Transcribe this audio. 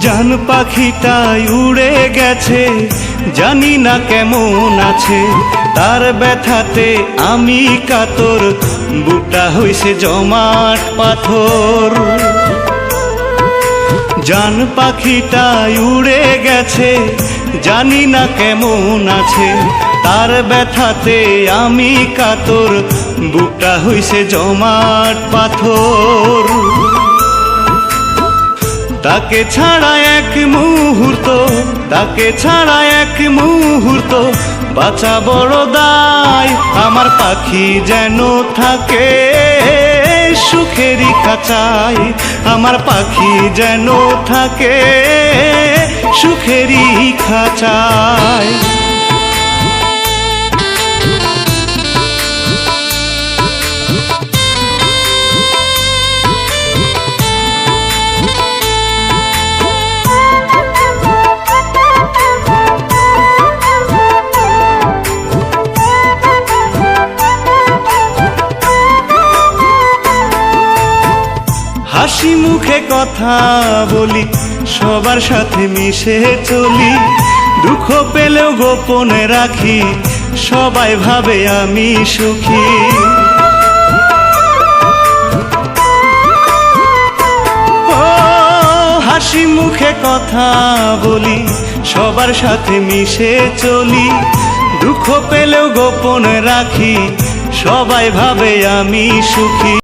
জান পাখিটাই উড়ে গেছে, জানি না কেমন আছে। তার ব্যথাতে আমি কাতর, বুকটা হইছে জমাট পাথর। জান পাখিটাই উড়ে গেছে, জানি না কেমন আছে। তার ব্যথাতে আমি কাতর, বুকটা হইছে জমাট পাথর। তাকে ছাড়া এক মুহূর্ত, তাকে ছাড়া এক মুহূর্ত বাঁচা বড় দায়। আমার পাখি যেন থাকে সুখেরই খাঁচায়, আমার পাখি যেন থাকে সুখেরই খাঁচায়। হাসি মুখে কথা বলি, সবার সাথে মিশে চলি। দুঃখ পেলেও গোপনে রাখি, সবাই ভাবে আমি সুখী। ও হাসি মুখে কথা বলি, সবার সাথে মিশে চলি। দুঃখ পেলেও গোপনে রাখি, সবাই ভাবে আমি সুখী।